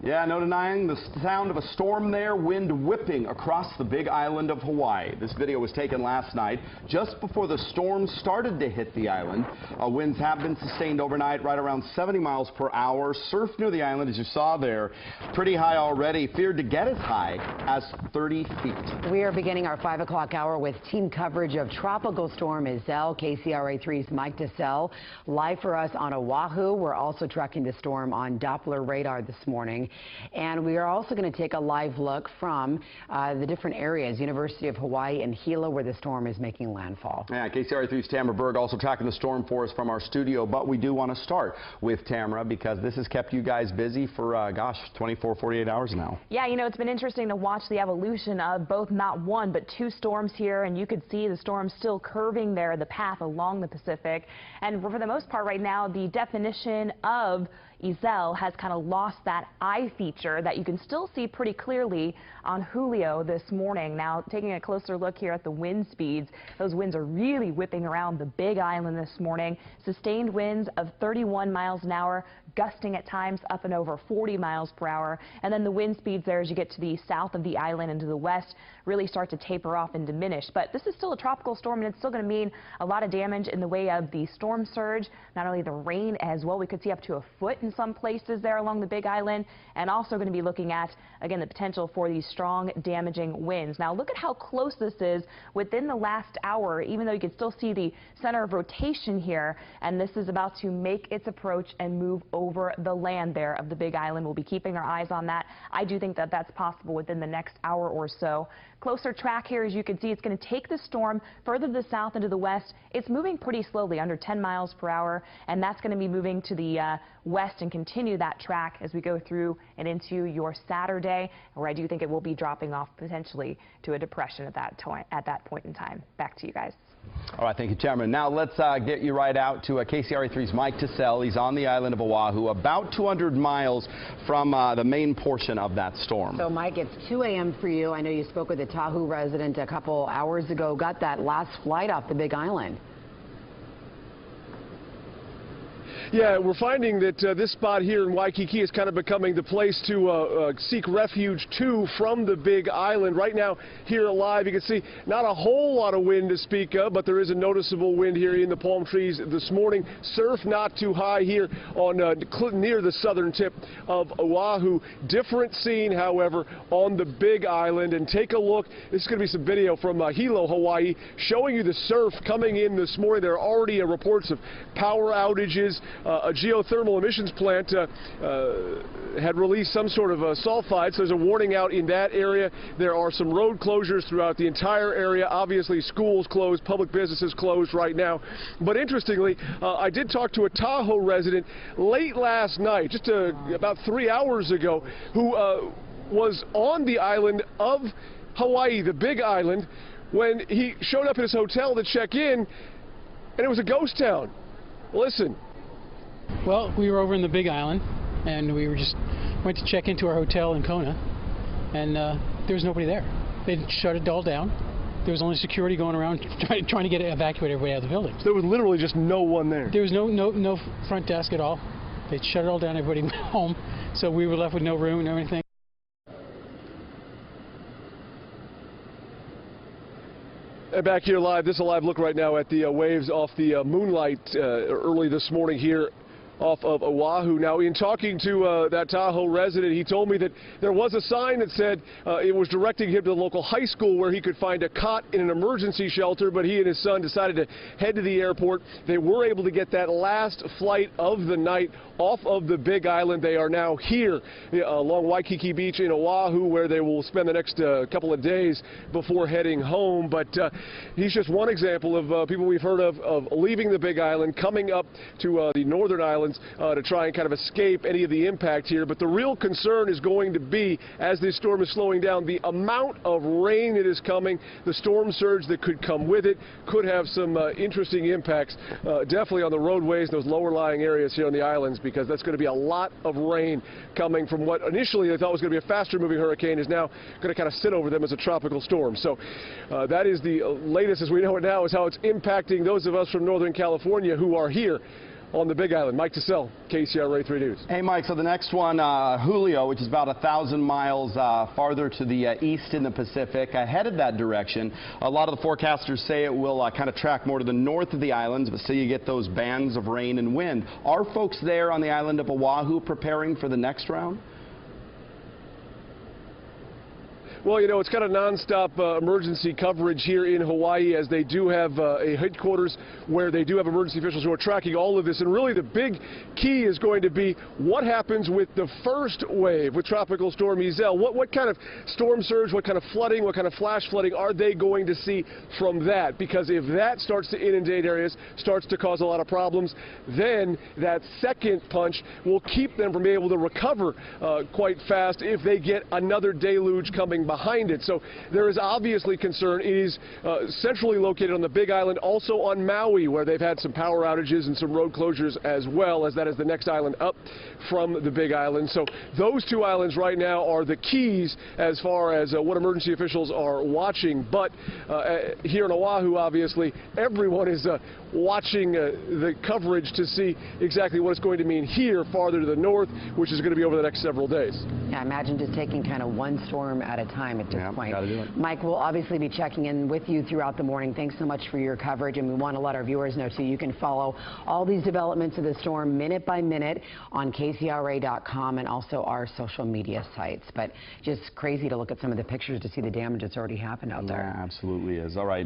Yeah, no denying the sound of a storm there, wind whipping across the Big Island of Hawaii. This video was taken last night, just before the storm started to hit the island. Winds have been sustained overnight, right around 70 miles per hour. Surf near the island, as you saw there, pretty high already, feared to get as high as 30 feet. We are beginning our 5 o'clock hour with team coverage of Tropical Storm Iselle. KCRA3's Mike DeSalle live for us on Oahu. We're also tracking the storm on Doppler radar this morning. And we are also going to take a live look from the different areas, University of Hawaii and Hilo, where the storm is making landfall. Yeah, KCRA3's Tamara Berg also tracking the storm for us from our studio. But we do want to start with Tamara because this has kept you guys busy for, gosh, 24, 48 hours now. Yeah, you know, it's been interesting to watch the evolution of both not one, but two storms here. And you could see the storm still curving there, the path along the Pacific. And for the most part right now, the definition of Iselle has kind of lost that eye feature that you can still see pretty clearly on Julio this morning. Now, taking a closer look here at the wind speeds, those winds are really whipping around the Big Island this morning. Sustained winds of 31 miles an hour, gusting at times up and over 40 miles per hour. And then the wind speeds there as you get to the south of the island and to the west really start to taper off and diminish. But this is still a tropical storm, and it's still going to mean a lot of damage in the way of the storm surge, not only the rain as well. We could see up to a foot in some places there along the Big Island, and also going to be looking at, again, the potential for these strong damaging winds. Now look at how close this is within the last hour, even though you can still see the center of rotation here, and this is about to make its approach and move over the land there of the Big Island. We'll be keeping our eyes on that. I do think that that's possible within the next hour or so. Closer track here, as you can see, it's going to take the storm further to the south and to the west. It's moving pretty slowly, under 10 miles per hour, and that's going to be moving to the west and continue that track as we go through and into your Saturday, where I do think it will be dropping off potentially to a depression at that point in time. Back to you guys. All right, thank you, Tamara. Now let's get you right out to KCRA3's Mike DeSalle. He's on the island of Oahu, about 200 miles from the main portion of that storm. So, Mike, it's 2 a.m. for you. I know you spoke with a Tahoe resident a couple hours ago, got that last flight off the Big Island. Yeah, we're finding that this spot here in Waikiki is kind of becoming the place to seek refuge to from the Big Island. Right now, here live, you can see not a whole lot of wind to speak of, but there is a noticeable wind here in the palm trees this morning. Surf not too high here on near the southern tip of Oahu. Different scene, however, on the Big Island. And take a look. This is going to be some video from Hilo, Hawaii, showing you the surf coming in this morning. There are already reports of power outages. A geothermal emissions plant had released some sort of sulfide, so there's a warning out in that area. There are some road closures throughout the entire area. Obviously, schools closed, public businesses closed right now. But interestingly, I did talk to a Tahoe resident late last night, just about 3 hours ago, who was on the island of Hawaii, the Big Island, when he showed up at his hotel to check in, and it was a ghost town. Listen. Well, we were over in the Big Island, and we went to check into our hotel in Kona, and there was nobody there. They shut it all down. There was only security going around trying to evacuate everybody out of the building. So there was literally just no one there. There was no front desk at all. They shut it all down. Everybody went home, so we were left with no room and everything. And back here live, this is a live look right now at the waves off the Moonlight early this morning here off of Oahu. Now, in talking to that Tahoe resident, he told me that there was a sign that said it was directing him to the local high school where he could find a cot in an emergency shelter, but he and his son decided to head to the airport. They were able to get that last flight of the night off of the Big Island. They are now here along Waikiki Beach in Oahu, where they will spend the next couple of days before heading home. But he's just one example of people we've heard of leaving the Big Island, coming up to the northern islands to try and kind of escape any of the impact here. But the real concern is going to be, as this storm is slowing down, the amount of rain that is coming, the storm surge that could come with it, could have some interesting impacts, definitely on the roadways, those lower lying areas here on the islands, because that's going to be a lot of rain coming from what initially they thought was going to be a faster moving hurricane is now going to kind of sit over them as a tropical storm. So that is the latest as we know it now, is how it's impacting those of us from Northern California who are here on the Big Island. Mike Tassell, KCRA 3 News. Hey, Mike, so the next one, Julio, which is about 1,000 miles farther to the east in the Pacific, headed that direction. A lot of the forecasters say it will kind of track more to the north of the islands, but still you get those bands of rain and wind. Are folks there on the island of Oahu preparing for the next round? Well, you know, it's kind of nonstop emergency coverage here in Hawaii, as they do have a headquarters where they do have emergency officials who are tracking all of this. And really the big key is going to be what happens with the first wave with Tropical Storm Iselle. What kind of storm surge, what kind of flooding, what kind of flash flooding are they going to see from that? Because if that starts to inundate areas, starts to cause a lot of problems, then that second punch will keep them from being able to recover quite fast if they get another deluge coming behind it. So there is obviously concern. It is centrally located on the Big Island, also on Maui, where they've had some power outages and some road closures as well, as that is the next island up from the Big Island. So those two islands right now are the keys as far as what emergency officials are watching. But here in Oahu, obviously, everyone is watching the coverage to see exactly what it's going to mean here farther to the north, which is going to be over the next several days. Yeah, imagine just taking kind of one storm at a time at this point. Gotta do it. Mike, we'll obviously be checking in with you throughout the morning. Thanks so much for your coverage, and we want to let our viewers know, too, you can follow all these developments of the storm minute by minute on KCRA.com and also our social media sites. But just crazy to look at some of the pictures to see the damage that's already happened out there. Yeah, absolutely is. All right.